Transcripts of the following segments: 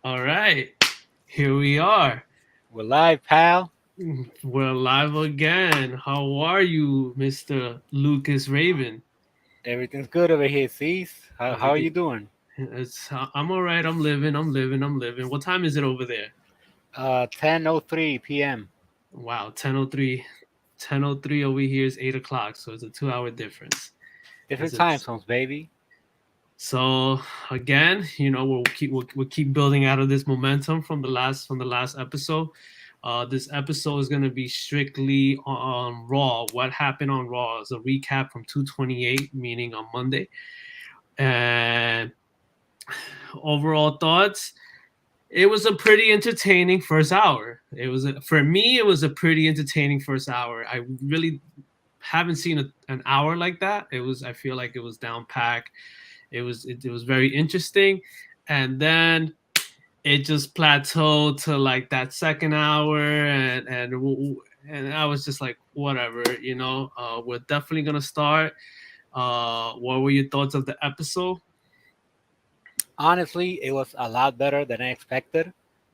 All right, here we are. We're live, pal. We're live again. How are you, Mr. Lucas Raven? Everything's good over here, Cease. How are you Everything. doing? I'm all right. I'm living. I'm living. I'm living. What time is it over there? 10:03 p.m. Wow, 10:03. 10:03 over here is 8 o'clock. So it's a 2 hour difference. Is Different it? time zones, baby. So again, we'll keep building out of this momentum from the last episode. This episode is gonna be strictly on Raw. What happened on Raw is a recap from 228, meaning on Monday, and overall thoughts. It was a pretty entertaining first hour. For me, it was a pretty entertaining first hour. I really haven't seen an hour like that. I feel like it was down packed. It was very interesting, and then it just plateaued to like that second hour, and I was just like, whatever, we're definitely gonna start. What were your thoughts of the episode? Honestly, it was a lot better than I expected.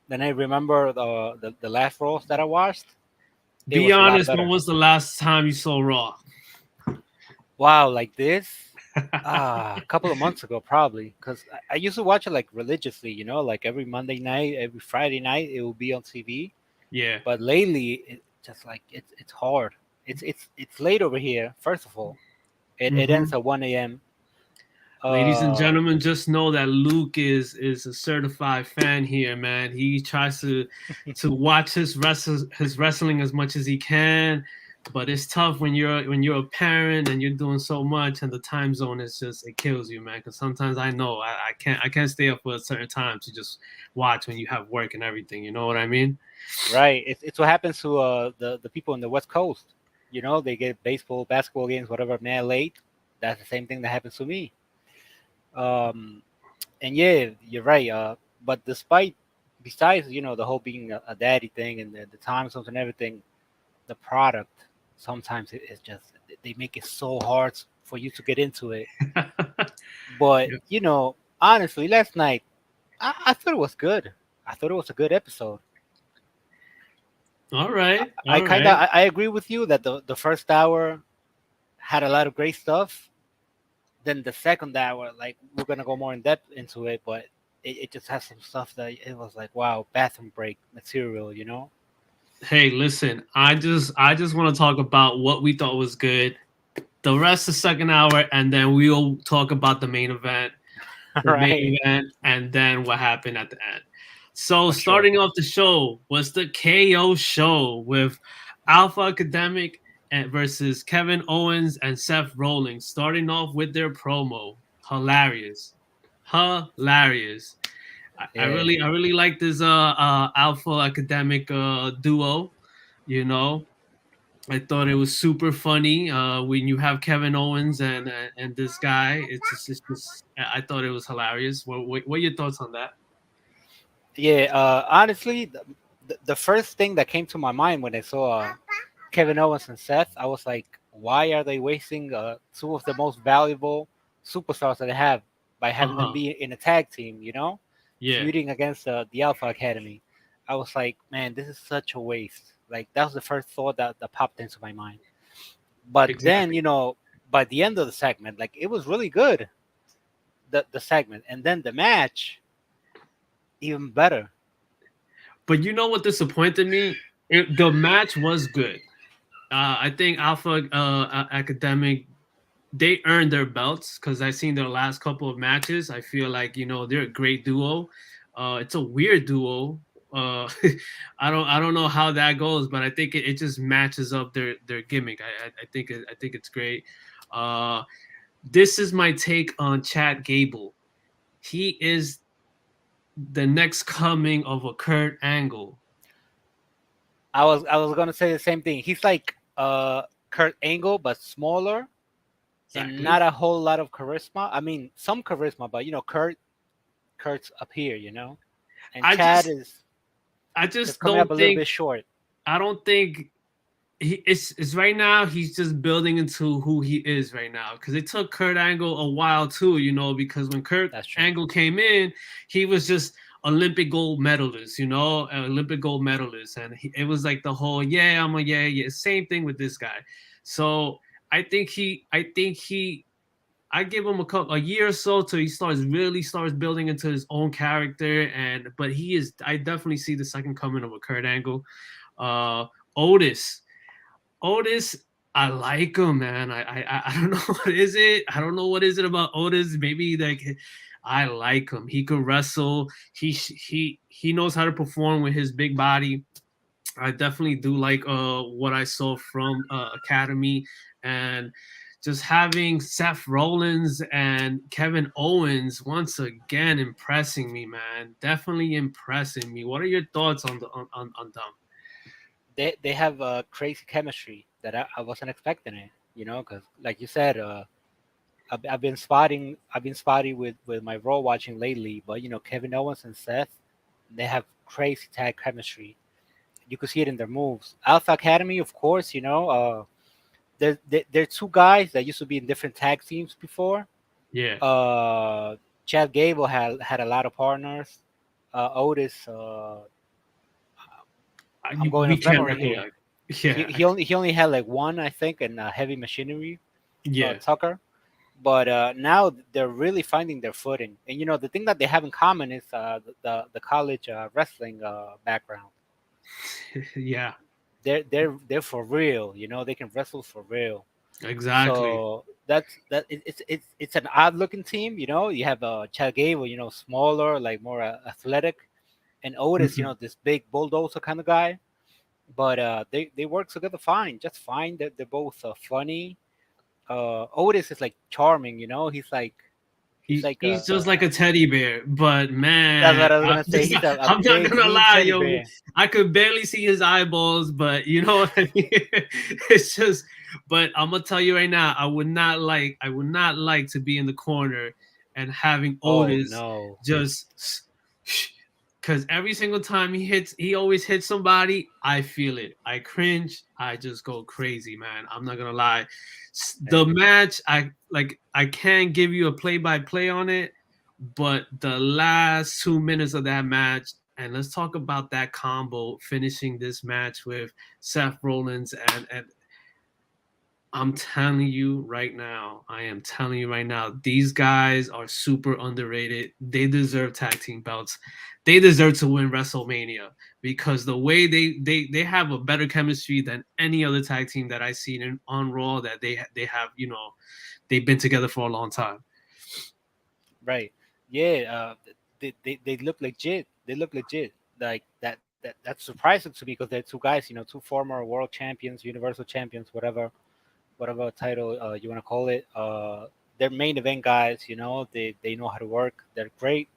Than I remember the last roles that I watched. It Be was a lot honest. When better. was the last time you saw Raw? Wow, like this? A couple of months ago, probably. Because I used to watch it like religiously, like every Monday night, every Friday night, it will be on TV. Yeah. But lately, it just like it's hard. It's late over here. First of all, it Hmm. ends at 1 a.m. Ladies and Uh, gentlemen, just know that Luke is a certified fan here, man. He tries to watch his wrestling as much as he can, but it's tough when you're a parent and you're doing so much, and the time zone is just it kills you, man. Because sometimes I know I can't stay up for a certain time to just watch when you have work and everything. You know what I mean? right. It's what happens to the people in the West Coast. They get baseball, basketball games, whatever, man, late. That's the same thing that happens to me. Um, and yeah, you're right. But besides, the whole being a daddy thing and the time zones and everything, the product sometimes it's just they make it so hard for you to get into it. But Yeah. honestly, last night I thought it was good. I thought it was a good episode. All right, I all kind of right. I agree with you that the first hour had a lot of great stuff. Then the second hour, like we're gonna go more in depth into it, but it just has some stuff that it was like, wow, bathroom break material. Hey, listen, I just want to talk about what we thought was good. The rest of second hour, and then we'll talk about the main event, Right, and then what happened at the end. So, for sure. starting off the show was the KO show with Alpha Academic versus Kevin Owens and Seth Rollins. Starting off with their promo, hilarious, hilarious. Yeah, I really like this Alpha Academic duo. You know, I thought it was super funny when you have Kevin Owens and this guy. It's just I thought it was hilarious. What are your thoughts on that? yeah. Honestly, the first thing that came to my mind when I saw Kevin Owens and Seth, I was like, why are they wasting two of the most valuable superstars that they have by Uh having them huh. be in a tag team, Yeah. feuding against the Alpha Academy? I was like, man, this is such a waste. Like, that was the first thought that popped into my mind. But then, Exactly. by the end of the segment, like, it was really good, the segment. And then the match, even better. But you know what disappointed me? The match was good. I think Alpha Academic they earned their belts because I seen their last couple of matches. I feel like they're a great duo. It's a weird duo. I don't know how that goes, but I think it just matches up their gimmick. I think it's great. Uh, this is my take on Chad Gable. He is the next coming of a Kurt Angle. I was gonna say the same thing. He's like Kurt Angle, but smaller and Exactly. not a whole lot of charisma. I mean, some charisma, but Kurt's up here, and I Chad just is I just just coming up don't a little think bit short. I don't think it's right now he's just building into who he is right now because it took Kurt Angle a while too, because when Kurt That's true. Angle came in, he was just Olympic gold medalist, you know, an Olympic gold medalist, and it was like the whole yeah, same thing with this guy. So I give him a year or so till he starts building into his own character, but he is I definitely see the second coming of a Kurt Angle. Uh, Otis, Otis, I like him, man. I don't know what is it. I don't know what is it about Otis. Maybe like I like him. He could wrestle. He knows how to perform with his big body. I definitely do like what I saw from Academy, and just having Seth Rollins and Kevin Owens once again impressing me, man. Definitely impressing me. What are your thoughts on them? They have a crazy chemistry that I wasn't expecting it. You know, because like you said, I've been spotty with my Raw watching lately. But you know, Kevin Owens and Seth, they have crazy tag chemistry. You could see it in their moves. Alpha Academy, of course, you know, they're two guys that used to be in different tag teams before. Yeah, Uh, Chad Gable had a lot of partners. Otis, I'm going we off can't memory here. recollect. Yeah, He only had like one, I think, in Heavy Machinery, yeah, Tucker. But now they're really finding their footing. And you know, the thing that they have in common is the college wrestling background. yeah. They're for real. You know, they can wrestle for real. Exactly. So it's an odd looking team. You know, you have Chad Gable, you know, smaller, like more athletic, and Otis, you Mhm. know, this big bulldozer kind of guy. But they work together fine, just fine. They're both funny. Otis is like charming. You know, he's like He's just like a teddy bear, but that's man, what I was gonna say. He's a I'm not big gonna mean lie, teddy yo. bear. I could barely see his eyeballs, but you know what I mean. It's just, but I'm gonna tell you right now, I would not like to be in the corner and having Oh Otis no. just, because every single time he always hits somebody. I feel it. I cringe. I just go crazy, man. I'm not gonna lie. The Hey, match, I can't give you a play by play on it, but the last 2 minutes of that match, and let's talk about that combo finishing this match with Seth Rollins and I'm telling you right now, I am telling you right now, these guys are super underrated. They deserve tag team belts. They deserve to win WrestleMania because the way they have a better chemistry than any other tag team that I've seen on Raw. That they have, you know, they've been together for a long time. right. Yeah. They look legit. They look legit. Like that's surprising to me because they're two guys. You know, two former world champions, universal champions, whatever title you want to call it. They're main event guys. You know, they know how to work. They're great,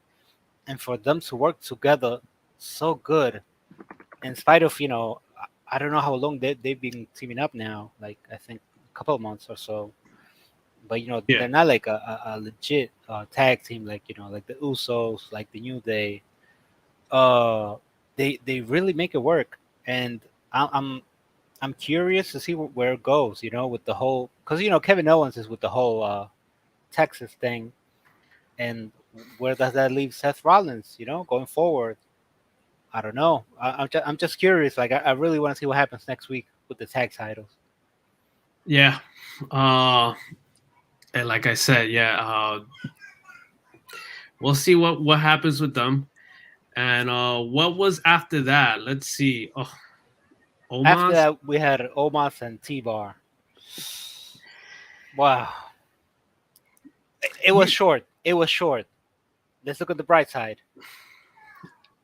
and for them to work together so good, in spite of you know, I don't know how long they've been teaming up now. Like I think a couple of months or so. But you know, Yeah, they're not like a legit tag team like you know, like the Usos, like the New Day. Uh, they really make it work, and I'm I'm curious to see where it goes. You know, with the whole because you know Kevin Owens is with the whole Texas thing, and where does that leave Seth Rollins? You know, going forward. I don't know. I'm just curious. Like I really want to see what happens next week with the tag titles. yeah. Uh, and like I said, yeah. We'll see what happens with them. And what was after that? Let's see. Oh, After Omos. that, we had Omos and T Bar. Wow, it was You, short. It was short. Let's look at the bright side.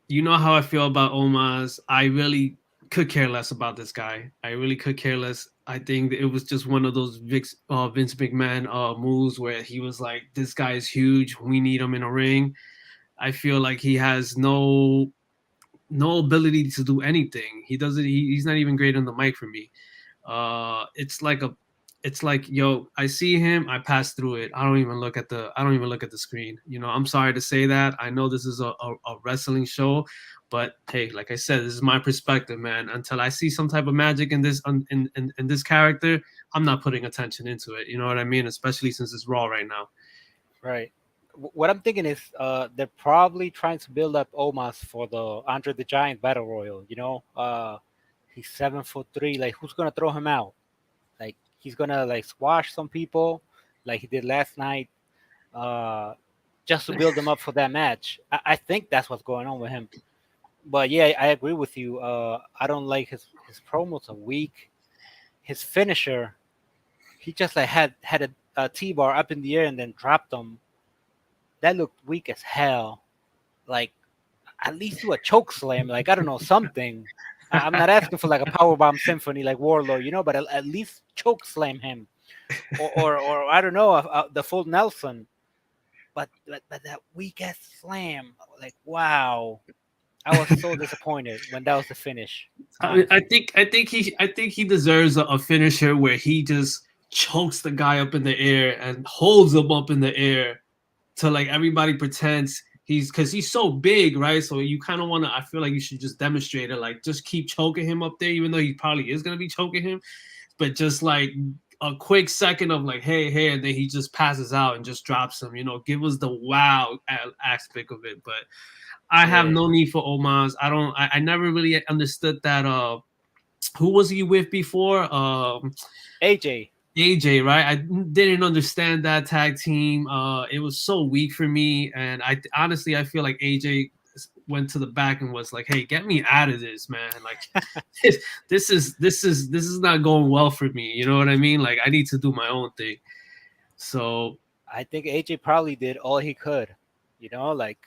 you know how I feel about Omos. I really could care less about this guy. I really could care less. I think it was just one of those Vince McMahon moves where he was like, "This guy is huge. We need him in a ring." I feel like he has no ability to do anything. He doesn't. He's not even great on the mic for me. It's like yo, I see him, I pass through it. I don't even look at the screen. You know, I'm sorry to say that. I know this is a wrestling show, but hey, like I said, this is my perspective, man. Until I see some type of magic in in this character, I'm not putting attention into it. You know what I mean? Especially since it's Raw right now. Right. what I'm thinking is they're probably trying to build up Omas for the Andre the Giant Battle Royal. He's 7'3". Like, who's gonna throw him out? Like, he's gonna like squash some people, like he did last night, uh, just to build him up for that match. I think that's what's going on with him. But yeah, I agree with you. I don't like his promos are weak. His finisher, he just like had a T-bar up in the air and then dropped them. That looked weak as hell. Like, at least do a choke slam. Like, I don't know, something. I'm not asking for like a powerbomb symphony like Warlord, but at least choke slam him, or I don't know, the full Nelson. But that weak ass slam, like, wow, I was so disappointed when that was the finish. I think he deserves a finisher where he just chokes the guy up in the air and holds him up in the air to like everybody pretends because he's so big, right? So you kind of want to. I feel like you should just demonstrate it, like just keep choking him up there, even though he probably is gonna be choking him, but just like a quick second of like, hey, and then he just passes out and just drops him. Give us the wow aspect of it, but. I have Yeah. no need for Omas. I never really understood that. Who was he with before? AJ. AJ, right? I didn't understand that tag team. It was so weak for me, and I honestly I feel like AJ went to the back and was like, "Hey, get me out of this, man! Like, this is not going well for me. You know what I mean? Like, I need to do my own thing." So I think AJ probably did all he could. Like,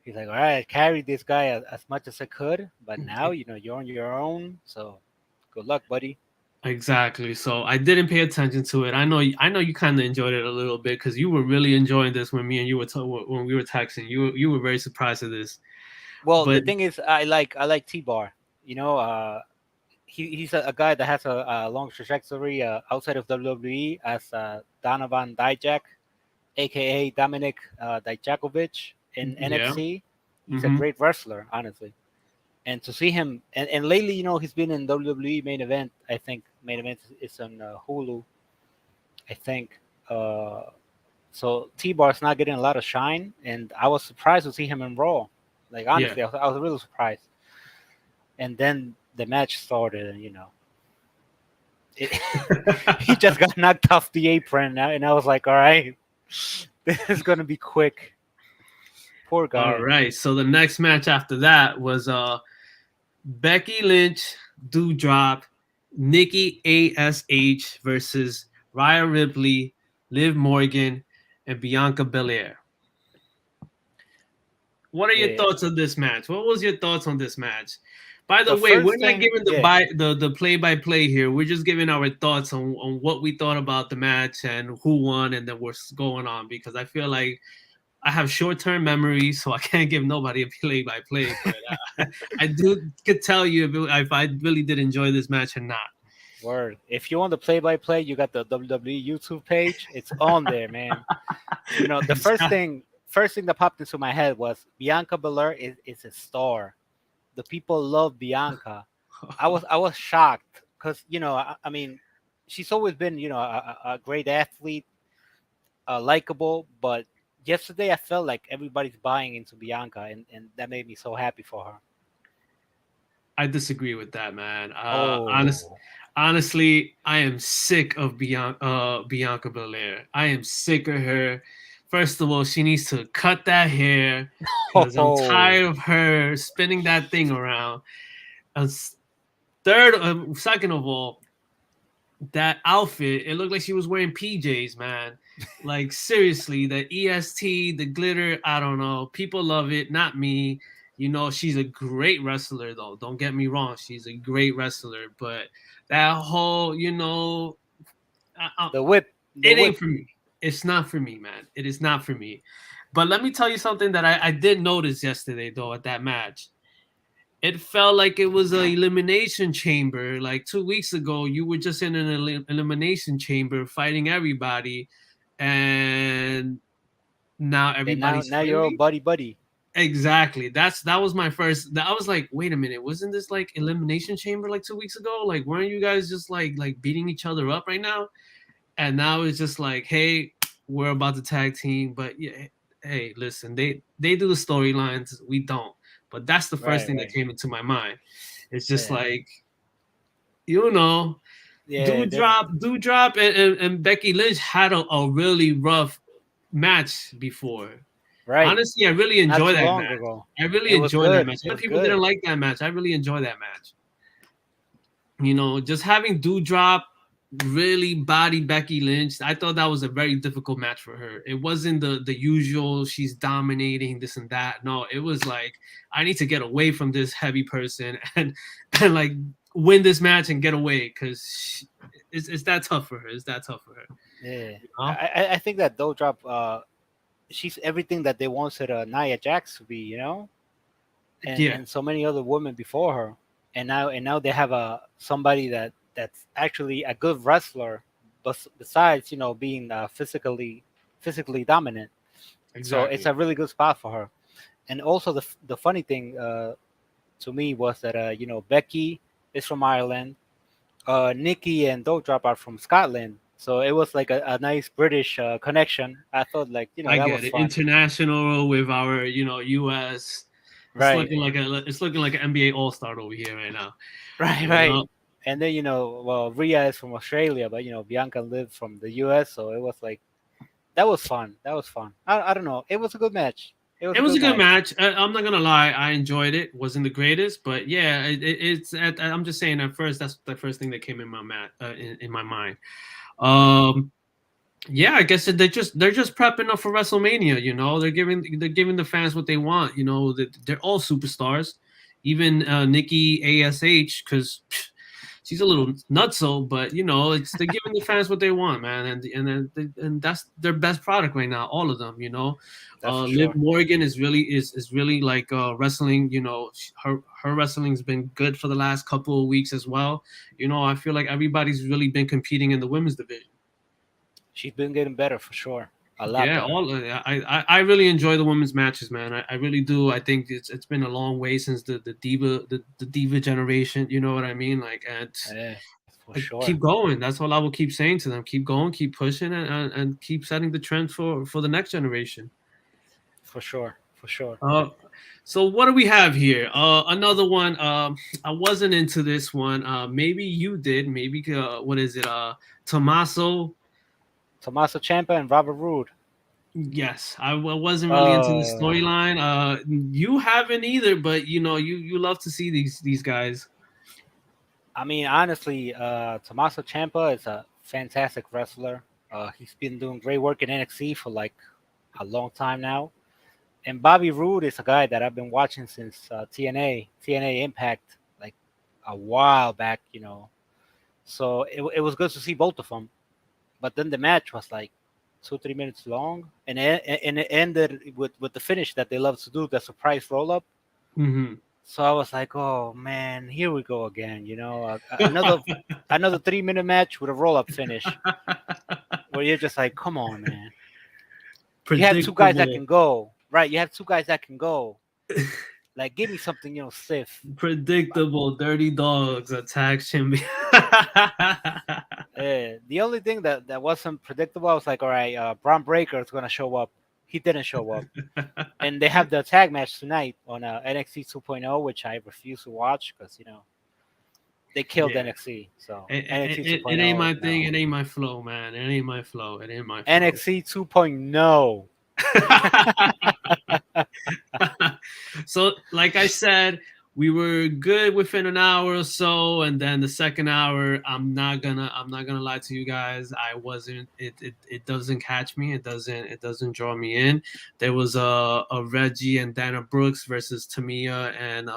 he's like, all right, I carried this guy as much as I could, but now you're on your own. So good luck, buddy. exactly. So I didn't pay attention to it. I know you kind of enjoyed it a little bit because you were really enjoying this when me and you were when we were texting. You were very surprised at this, Well, the but thing is, I like T-Bar. He's a guy that has a long trajectory outside of WWE as Donovan Dijak, aka Dominic Dijakovic in yeah. NXT. He's a Hmm. great wrestler, honestly. And to see him, and lately, he's been in WWE main event. I think main event is on Hulu. I think. So T-Bar's not getting a lot of shine, and I was surprised to see him in Raw. Like, Yeah. honestly, I was really surprised. And then the match started, and it, he just got knocked off the apron, and I was like, all right, this is gonna be quick. Poor All guy. right. So the next match after that was Becky Lynch, Doudrop, Nikki ASH versus Rhea Ripley, Liv Morgan, and Bianca Belair. What are your Yeah. thoughts on this match? What was your thoughts on this match? By the The way, we're first not thing, giving yeah, the play by play here. We're just giving our thoughts on what we thought about the match and who won and then what's going on because I feel like I have short term memory, so I can't give nobody a play by play. But I could tell you if I really did enjoy this match or not. word. If you want the play-by-play, you got the WWE YouTube page. It's on there, man. The first thing that popped into my head was Bianca Belair is a star. The people love Bianca. I was shocked because I mean, she's always been a great athlete, likable, but yesterday I felt like everybody's buying into Bianca, and that made me so happy for her. I disagree with that, man. Oh, Honestly, I am sick of Bianca Belair. I am sick of her. First of all, she needs to cut that hair because I'm oh, tired of her spinning that thing around. And third, second of all, that outfit, it looked like she was wearing PJs, man. Like seriously, the EST, the glitter, I don't know. People love it, not me. She's a great wrestler though. Don't get me wrong, she's a great wrestler, but that whole, the whip, the it ain't whip. for me. It's not for me, man. It is not for me. But let me tell you something that I did notice yesterday though at that match. It felt like it was an elimination chamber. Like 2 weeks ago, you were just in an elimination chamber fighting everybody, and now And now, everybody's now you're all friendly. buddy buddy. Exactly. That was my first. I was like, wait a minute, wasn't this like elimination chamber like 2 weeks ago? Like, weren't you guys just like beating each other up right now? And now it's just like, hey, we're about to tag team, but yeah, hey, listen, they do the storylines, we don't. But that's the first Right, thing that right. came into my mind. It's just Yeah, like, you know, yeah. That's Dewdrop and Becky Lynch had a really rough match before. right. Honestly, I really Not enjoy too that long match. ago. I really It was enjoy that good. match. A It lot of was people didn't good. like that match. I really enjoy that match. You know, just having Dewdrop really body Becky Lynch, I thought that was a very difficult match for her. It wasn't the usual she's dominating this and that. No, it was like I need to get away from this heavy person and like win this match and get away because it's that tough for her. It's that tough for her. Yeah, You know? I think that Doudrop, she's everything that they wanted Nia Jax to be, you know, Yeah, and so many other women before her, and now they have a somebody that's actually a good wrestler, but besides being physically dominant. So it's exactly. a really good spot for her. And also the funny thing to me was that Becky is from Ireland, Nikki and Doudrop are from Scotland. So it was like a nice British connection. I thought like I that get was it. fun. International with our, US. Right, It's looking like an NBA All Star over here right now. right, You right. know, And then well, Rhea is from Australia, but Bianca lived from the U.S. So it was like that was fun. That was fun. I don't know. It was a good match. It was it a was a good good match. match. I'm not gonna lie, I enjoyed it. Wasn't the greatest, but yeah, I'm just saying at first that's the first thing that came in my in my mind. Um, yeah, I guess they're just prepping up for WrestleMania. You know, they're giving the fans what they want. You know, they're all superstars, even Nikki Ash because she's a little nutso, but it's they're giving the fans what they want, man, and that's their best product right now. All of them, That's for Liv sure. Morgan is really like wrestling. Her wrestling's been good for the last couple of weeks as well. I feel like everybody's really been competing in the women's division. She's been getting better for sure. A lot Yeah, better. all I really enjoy the women's matches, man. I really do. I think it's been a long way since the diva generation. You know what I mean? Like, and Yeah, for keep sure. going. That's all I will keep saying to them. Keep going, keep pushing, and keep setting the trend for the next generation. For sure. For sure. Uh, so what do we have here? Another one. I wasn't into this one. Maybe you did. Maybe what is it? Tommaso. Tommaso Ciampa and Robert Roode. Yes, wasn't really into the Uh, storyline. You haven't either, but you love to see these guys. I mean, honestly, Tommaso Ciampa is a fantastic wrestler. He's been doing great work in NXT for like a long time now. And Bobby Roode is a guy that I've been watching since TNA Impact, like a while back, So it was good to see both of them. But then the match was like 2-3 minutes long, and it ended with the finish that they love to do, the surprise roll up. Hmm. So I was like, oh man, here we go again. Another 3-minute match with a roll up finish, where you're just like, come on, man. You have two guys that Predictable, can go, right? You have two guys that can go. Like, give me something, stiff. predictable, dirty dogs attack champion. The only thing that wasn't predictable, I was like, all right, Braun Breaker is gonna show up. He didn't show up, and they have the tag match tonight on NXT 2.0, which I refuse to watch because they killed Yeah, NXT. So it, NXT it ain't 2.0, my thing. no. It ain't my flow, man. It ain't my flow. It ain't my flow. NXT 2.0. So, like I said, we were good within an hour or so, and then the second hour, I'm not gonna lie to you guys. I wasn't. It doesn't catch me. It doesn't draw me in. There was a Reggie and Dana Brooks versus Tamiya and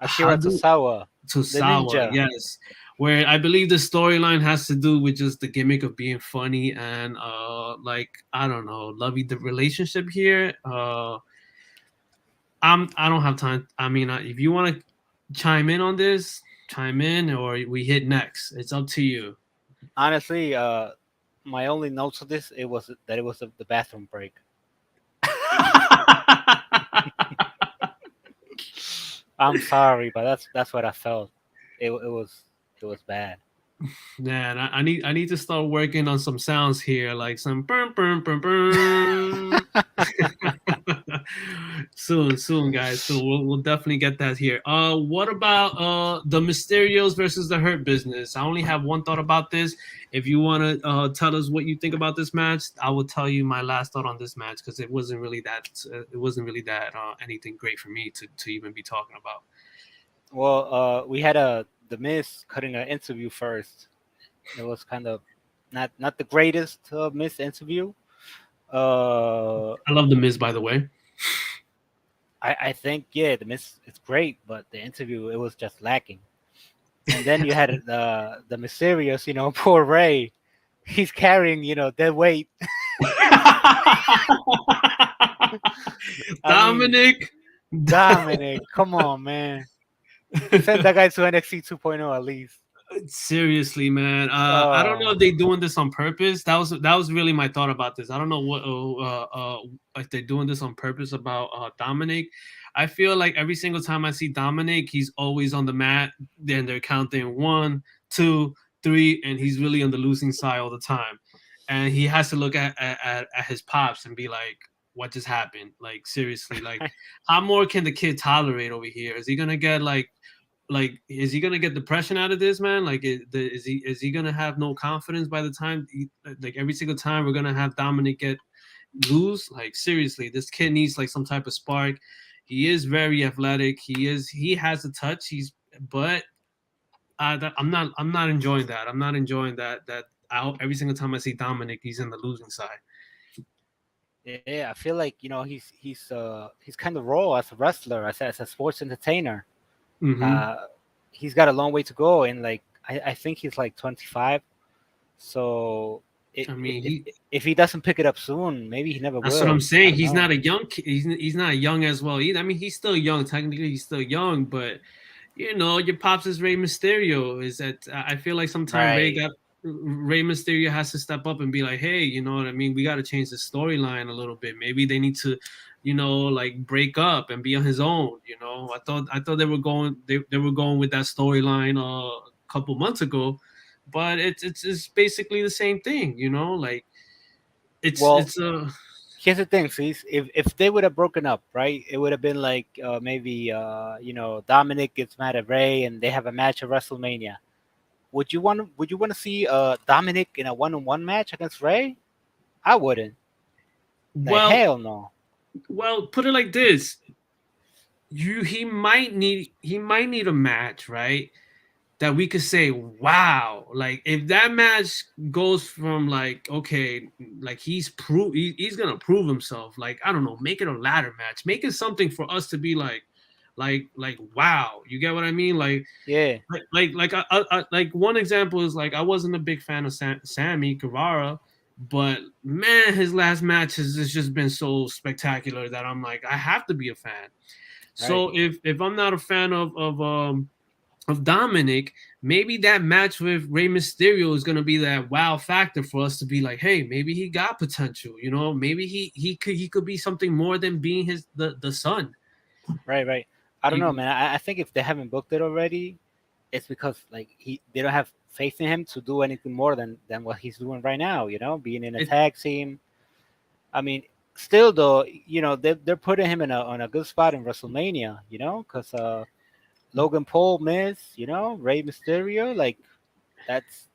Akira Hadu Tosawa, the Tosawa. ninja. Yes. Where I believe the storyline has to do with just the gimmick of being funny and like I don't know, lovey the relationship here. I don't have time. I mean, if you want to chime in on this, chime in, or we hit next. It's up to you. Honestly, my only notes of this it was the bathroom break. I'm sorry, but that's what I felt. It was bad. Man, I need to start working on some sounds here, like some burn burn burn burn. Soon, guys. Soon, we'll definitely get that here. What about the Mysterios versus the Hurt Business? I only have one thought about this. If you want to tell us what you think about this match, I will tell you my last thought on this match because it wasn't really that anything great for me to even be talking about. Well, we had the Miz cutting an interview first. It was kind of not the greatest Miz interview. Uh, I love the Miz, by the way. I think yeah, the Miz is great, but the interview it was just lacking. And then you had the Mysterious, poor Ray. He's carrying dead weight. I mean, Dominic. Dominic, come on, man. Send that guy to NXT 2.0 at least. Seriously, man. I don't know if they're doing this on purpose. That was really my thought about this. I don't know what if they're doing this on purpose about Dominic. I feel like every single time I see Dominic, he's always on the mat. Then they're counting 1, 2, 3, and he's really on the losing side all the time. And he has to look at his pops and be like, "What just happened?" Like seriously, like how more can the kid tolerate over here? Is he gonna get like is he gonna get depression out of this, man? Like is he gonna have no confidence by the time like every single time we're gonna have Dominic get lose? Like seriously, this kid needs like some type of spark. He is very athletic. He has a touch. But I'm not enjoying that. I'm not enjoying that every single time I see Dominic, he's in the losing side. Yeah, I feel like he's kind of raw as a wrestler, as a sports entertainer. Mm-hmm. Uh, he's got a long way to go, and like I think he's like 25. So I mean, if he doesn't pick it up soon, maybe he never will. that's what I'm I saying. don't He's know. not a young kid. He's not young as well either. I mean, he's still young. Technically, he's still young, but your pops is Rey Mysterio. Is that I feel like sometimes Right. Rey Mysterio has to step up and be like, hey, you know what I mean? We got to change the storyline a little bit. Maybe they need to, like break up and be on his own. I thought they were going with that storyline a couple months ago, but it's basically the same thing. Like Well, it's a here's the thing, Cease. If they would have broken up, right, it would have been like maybe Dominic gets mad at Ray and they have a match at WrestleMania. Would you want to see Dominic in a one-on-one match against Ray? I wouldn't. Like well hell no. well put it like this. He might need a match, right? That we could say, wow, like if that match goes from like, okay, like he's gonna prove himself. Like, I don't know, make it a ladder match, make it something for us to be like wow, you get what I mean? Yeah. Like one example is like I wasn't a big fan of Sammy Guevara, but man, his last match has just been so spectacular that I'm like, I have to be a fan. Right. So if I'm not a fan of Dominic, maybe that match with Rey Mysterio is gonna be that wow factor for us to be like, hey, maybe he got potential. Maybe he could be something more than being the son. Right. I don't know, You, man. I think if they haven't booked it already, it's because like they don't have faith in him to do anything more than what he's doing right now. Being in a it, tag team. I mean, still though, they're putting him on a good spot in WrestleMania. Because Logan Paul, Miz, Rey Mysterio, like that's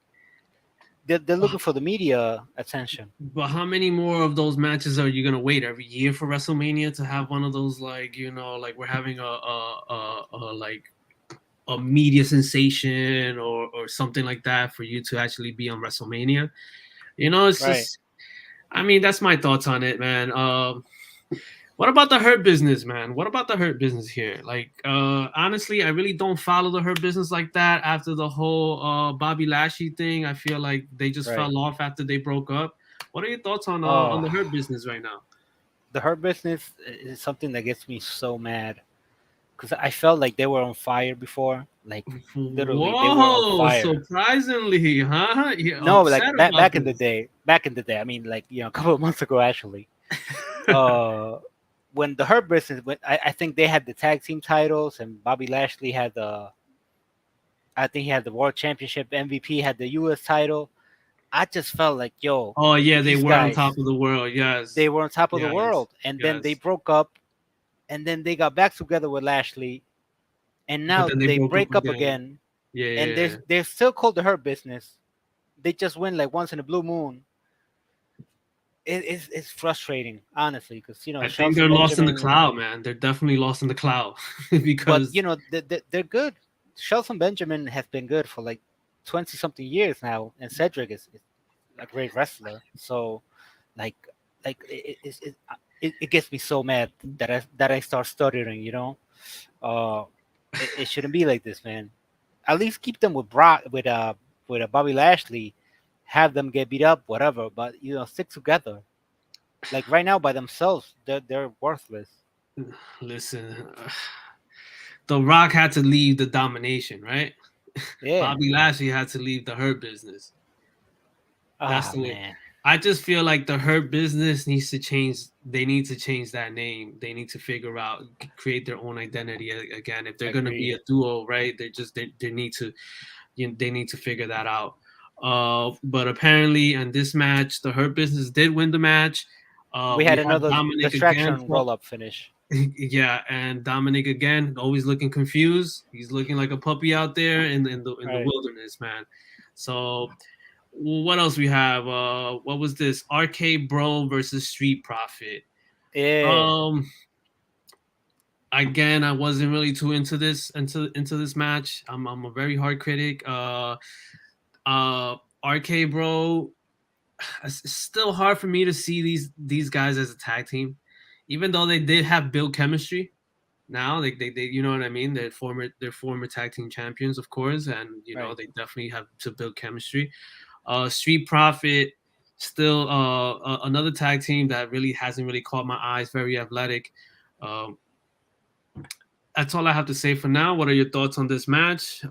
they're looking for the media attention. but how many more of those matches are you gonna wait every year for WrestleMania to have one of those like we're having like a media sensation or something like that for you to actually be on WrestleMania? It's Right. just I mean, that's my thoughts on it, man. What about the Hurt Business, man? What about the Hurt Business here? Like, honestly, I really don't follow the Hurt Business like that after the whole Bobby Lashley thing. I feel like they just Right. fell off after they broke up. What are your thoughts on Oh, the Hurt Business right now? the Hurt Business is something that gets me so mad because I felt like they were on fire before. Like literally, they were on Whoa, fire. surprisingly, huh? You're No, like upset about back in the this. day. Back in the day. I mean, like a couple of months ago, actually. Uh, when the Hurt Business, when I think they had the tag team titles, and Bobby Lashley had the I think he had the World Championship MVP, had the U.S. title. I just felt like, yo, Oh yeah, they these were on top guys, of the world. Yes, they were on top of the yes, world, and then they yes. broke up, and then they got back together with Lashley, and But now then they they broke up break up again. again, Yeah, and yeah, yeah. they're still called the Hurt Business. They just win like once in a blue moon. It's frustrating, honestly, because I think Shelton they're lost in the Benjamin, cloud, man. They're definitely lost in the cloud but because they're good. Shelton Benjamin has been good for like 20 something years now, and Cedric is a great wrestler. So, like, it gets me so mad that I start stuttering. Uh, it shouldn't be like this, man. At least keep them with Brock, with a Bobby Lashley, have them get beat up, whatever. But stick together. Like right now, by themselves, they're worthless. listen, The Rock had to leave the domination, right? Yeah. Bobby Lashley had to leave the Hurt Business. That's Ah, the way. man. I just feel like the Hurt Business needs to change. They need to change that name. They need to figure out, create their own identity again. If they're gonna be a Agreed. duo, right? They need to they need to figure that out. But apparently, in this match, the Hurt Business did win the match. We We had had another Dominic again. distraction roll up finish. Yeah, and Dominic again, always looking confused. He's looking like a puppy out there in the Right. wilderness, man. So what else we have? What was this? Arcade Bro versus Street Profit. Yeah. Um, again, I wasn't really too into this match. I'm a very hard critic. Arcade Bro, it's still hard for me to see these guys as a tag team, even though they did have built chemistry. Now they you know what I mean. They're former tag team champions, of course, and Right. they definitely have to build chemistry. Street Profit, still another tag team that really hasn't really caught my eyes. Very athletic. Um, that's all I have to say for now. What are your thoughts on this match?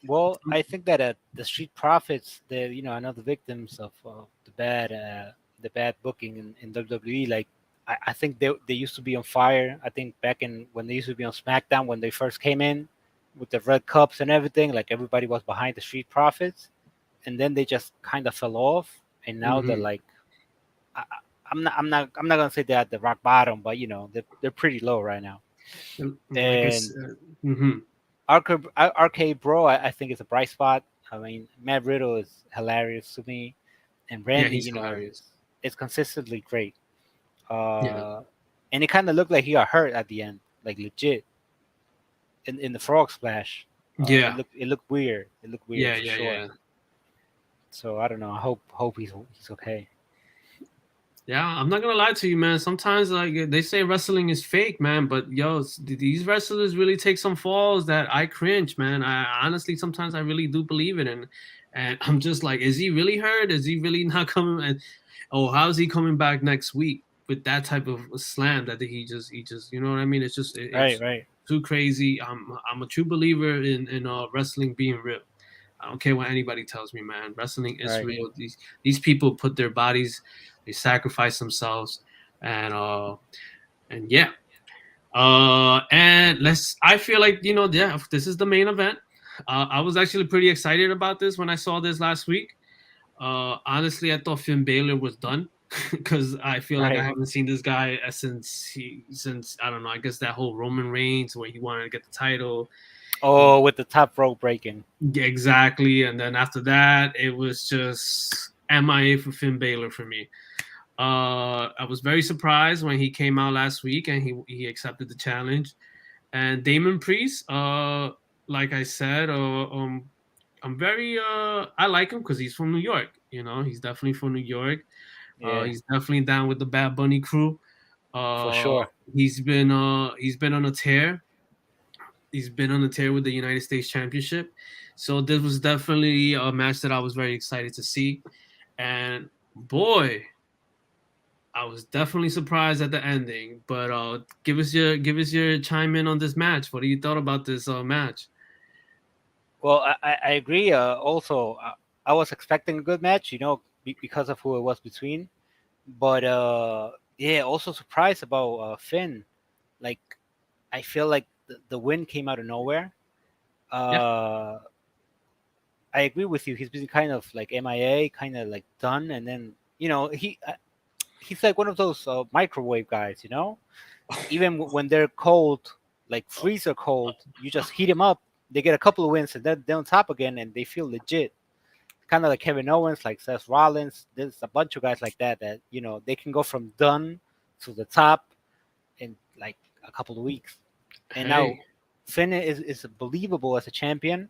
Well, I think that the Street Profits, they're another victims of the bad booking in WWE. Like I think they used to be on fire. I think back in when they used to be on SmackDown when they first came in with the red cups and everything, like everybody was behind the Street Profits, and then they just kind of fell off, and now they're Mhm. like, I'm not gonna say they're at the rock bottom, but they're pretty low right now. Like I And said, mhm. Arcade Bro, I think is a bright spot. I mean, Matt Riddle is hilarious to me, and Yeah, Randy, he's hilarious. is consistently great. Yeah, Uh, and it kind of looked like he got hurt at the end, like legit in the frog splash. yeah, It looked weird. It looked weird yeah, for yeah, sure. yeah. So I don't know. I hope he's okay. Yeah, I'm not gonna lie to you, man. Sometimes, like they say, wrestling is fake, man. But yo, these wrestlers really take some falls that I cringe, man. I honestly, sometimes I really do believe it, and I'm just like, is he really hurt? Is he really not coming? And oh, how's he coming back next week with that type of slam that he just, you know what I mean? It's just Right, it's right, too crazy. I'm a true believer in wrestling being real. I don't care what anybody tells me, man. Wrestling is right. real. These people put their bodies, they sacrifice themselves, and yeah. And let's. I feel like yeah, this is the main event. I was actually pretty excited about this when I saw this last week. Honestly, I thought Finn Balor was done because I feel like I Right. haven't seen this guy since I don't know. I guess that whole Roman Reigns where he wanted to get the title. Oh, with the top rope breaking. Yeah, exactly. And then after that, it was just MIA for Finn Balor for me. I was very surprised when he came out last week and he accepted the challenge. And Damon Priest, like I said, I'm very I like him because he's from New York. He's definitely from New York. Yeah, He's definitely down with the Bad Bunny crew. for Uh, sure. he's been on a tear. He's been on the tear with the United States Championship. So this was definitely a match that I was very excited to see. And boy, I was definitely surprised at the ending. But give us your chime in on this match. What do you thought about this match? Well, I agree. Also, I was expecting a good match, because of who it was between. But yeah, also surprised about Finn. Like, I feel like the win came out of nowhere. Yeah. Uh, I agree with you. He's been kind of like MIA, kind of like done, and then he's like one of those microwave guys, you know. Even when they're cold, like freezer cold, you just heat them up. They get a couple of wins, and then they're on top again, and they feel legit. Kind of like Kevin Owens, like Seth Rollins. There's a bunch of guys like that they can go from done to the top in like a couple of weeks. And now Hey. Finn is believable as a champion.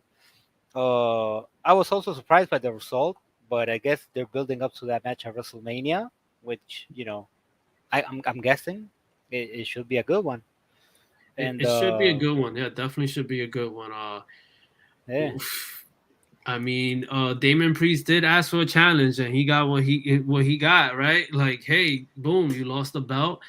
I was also surprised by the result, but I guess they're building up to that match at WrestleMania, which I'm guessing it should be a good one. And It should be a good one. Yeah, definitely should be a good one. yeah, I mean, Damon Priest did ask for a challenge, and he got what he got. Right? Like, hey, boom, you lost the belt.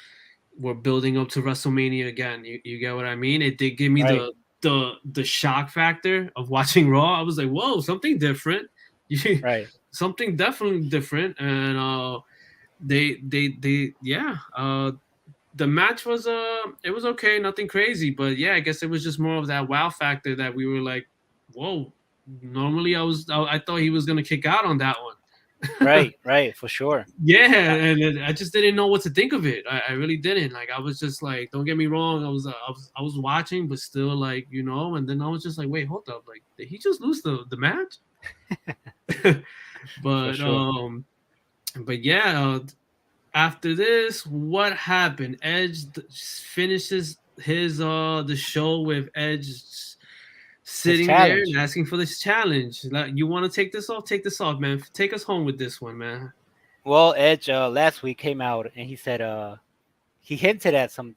We're building up to WrestleMania again. You get what I mean? It did give me right, the shock factor of watching Raw. I was like, whoa, something different. right. Something definitely different. And they yeah. The match was it was okay, nothing crazy, but yeah, I guess it was just more of that wow factor that we were like, whoa. Normally, I thought he was gonna kick out on that one. Right, right, for sure. Yeah, Uh, and I just didn't know what to think of it. I really didn't. Like, I was just like, don't get me wrong, I was watching, but still, like, and then I was just like, wait, hold up, like, did he just lose the match? for but sure. yeah, after this, what happened? Edge finishes his the show with Edge His sitting there and challenge. asking for this challenge. Like, you want to take this off? Take this off, man. Take us home with this one, man. Well, Edge last week came out and he said he hinted at some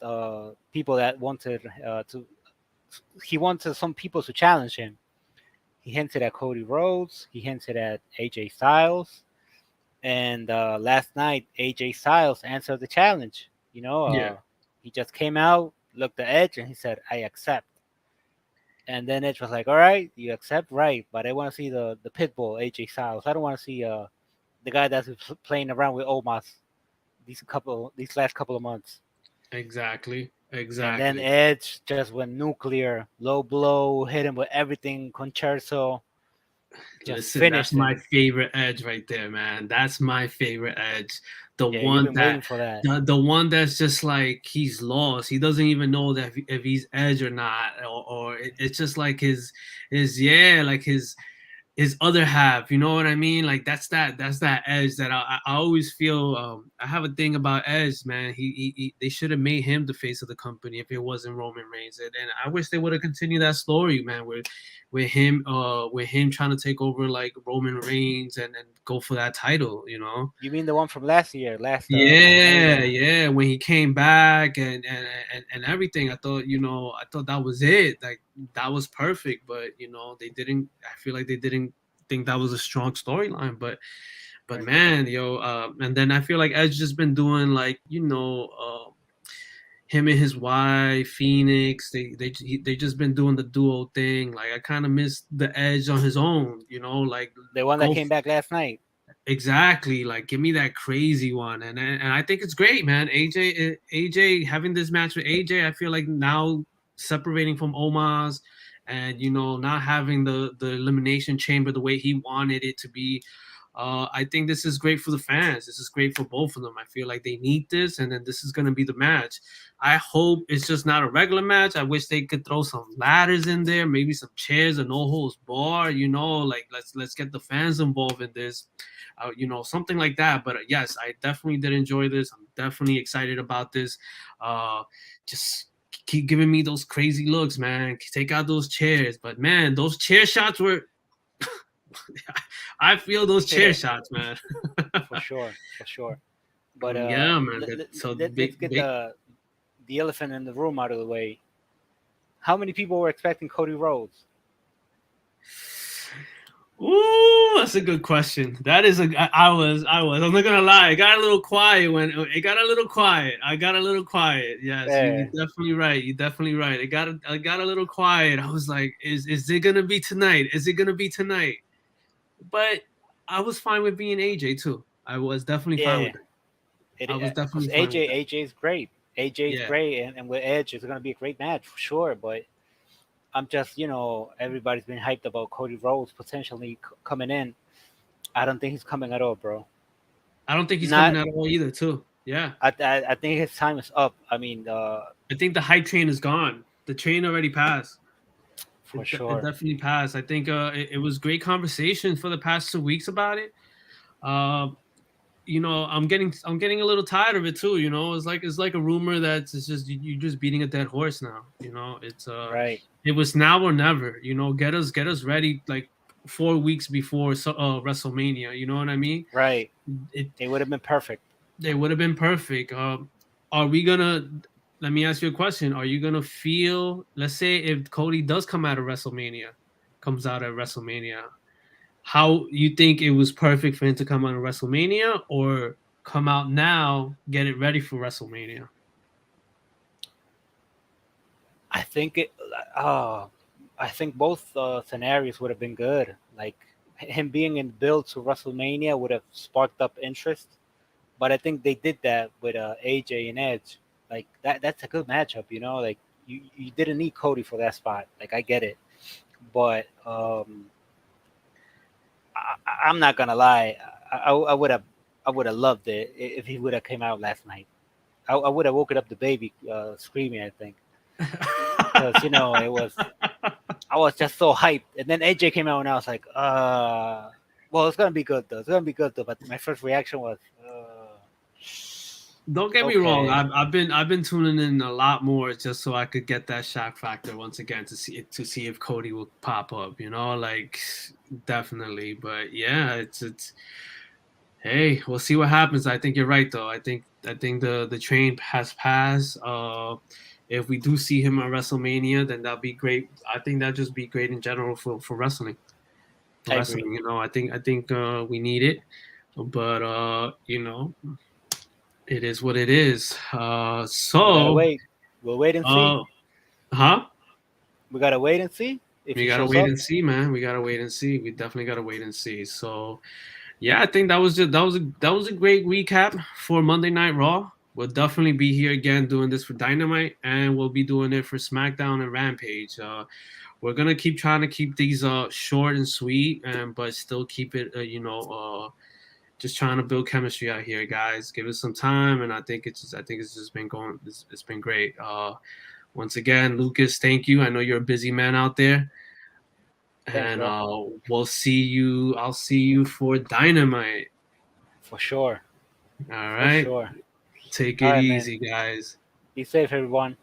people that wanted to. He wanted some people to challenge him. He hinted at Cody Rhodes. He hinted at AJ Styles. And last night, AJ Styles answered the challenge. Yeah. He just came out, looked at Edge, and he said, "I accept." And then Edge was like, "All right, you accept, right? But I want to see the pitbull, AJ Styles. I don't want to see the guy that's playing around with Omos these last couple of months." Exactly. And then Exactly. Edge just went nuclear, low blow, hit him with everything, concerto, just Listen, that's finished my him. favorite Edge right there, man. That's my favorite Edge. The Yeah, you've one been that waiting for that. the one that's just like he's lost. He doesn't even know that if he's Edge or not, or it's just like his yeah, like his other half. You know what I mean? Like that's that Edge that I always feel. I have a thing about Edge, man. They should have made him the face of the company if it wasn't Roman Reigns, and I wish they would have continued that story, man. With him trying to take over like Roman Reigns and go for that title. You mean the one from last year, last Yeah, WrestleMania? yeah. When he came back and everything, I thought that was it. Like, that was perfect. But they didn't. I feel like they didn't think that was a strong storyline. But Right. man, and then I feel like Edge just been doing like him and his wife Phoenix. They just been doing the duo thing. Like, I kind of miss the Edge on his own. Like, The one that go came back last night. exactly. Like, give me that crazy one, and I think it's great, man. AJ having this match with AJ, I feel like now separating from Omos, and not having the elimination chamber the way he wanted it to be. I think this is great for the fans. This is great for both of them. I feel like they need this, and then this is gonna be the match. I hope it's just not a regular match. I wish they could throw some ladders in there, maybe some chairs, a no holds bar. Like, let's get the fans involved in this, something like that. But yes, I definitely did enjoy this. I'm definitely excited about this. Just keep giving me those crazy looks, man. Take out those chairs, but man, those chair shots were. I feel those chair Yeah, shots, man. for sure, for sure. But Yeah, man. So let's big, get big. the elephant in the room out of the way. How many people were expecting Cody Rhodes? Ooh, that's a good question. That is a. I was. I'm not gonna lie. It got a little quiet when it got a little quiet. I got a little quiet. Yes, you Yeah, definitely right. You definitely right. I got a little quiet. I was like, is it gonna be tonight? Is it gonna be tonight? But I was fine with being AJ too. I was definitely fine yeah. with it. It I was because definitely fine with that. AJ is great. AJ is Yeah. great, and with Edge, it's gonna be a great match for sure. But I'm just, everybody's been hyped about Cody Rhodes potentially coming in. I don't think he's coming at all, bro. I don't think he's Not, coming at all either, too. Yeah. I think his time is up. I mean, I think the hype train is gone. The train already passed. for It sure. definitely passed. I think it was great conversation for the past 2 weeks about it. Uh, I'm getting a little tired of it too. It's like a rumor that it's just you're just beating a dead horse now. Right. It was now or never. Get us ready like 4 weeks before WrestleMania. You know what I mean? Right. It It would have been perfect. they would have been perfect. Are we gonna? Let me ask you a question. Are you gonna feel? Let's say if Cody does come out of WrestleMania, comes out at WrestleMania, how you think it was perfect for him to come out of WrestleMania or come out now, get it ready for WrestleMania? I think it. Uh, I think both scenarios would have been good. Like him being in build to WrestleMania would have sparked up interest. But I think they did that with AJ and Edge. Like that's a good matchup, Like you didn't need Cody for that spot. Like I get it, but I'm not gonna lie. I would have loved it if he would have came out last night. I would have woken up the baby screaming. I think because it was I was just so hyped, and then AJ came out and I was like, well, it's gonna be good though. It's gonna be good though. But my first reaction was, Don't get me wrong. okay. I've been tuning in a lot more just so I could get that shock factor once again to see if Cody will pop up. Like definitely. But yeah, it's. Hey, we'll see what happens. I think you're right though. I think the train has passed. If we do see him at WrestleMania, then that'll be great. I think that'll just be great in general for wrestling. For I agree. wrestling, I think we need it, but it is what it is. We gotta So, wait. We'll wait and see. huh? We gotta wait and see if We he gotta shows wait up. and see, man. We gotta wait and see. We definitely gotta wait and see. So, yeah, I think that was a great recap for Monday Night Raw. We'll definitely be here again doing this for Dynamite, and we'll be doing it for SmackDown and Rampage. We're gonna keep trying to keep these short and sweet, and but still keep it just trying to build chemistry out here, guys. Give us some time, and I think it's just been going. It's been great. Once again, Lucas, thank you. I know you're a busy man out there, Thanks, and bro. we'll see you. I'll see you for Dynamite. For sure. All For right, sure. take All it right, man. easy, guys. Be safe, everyone.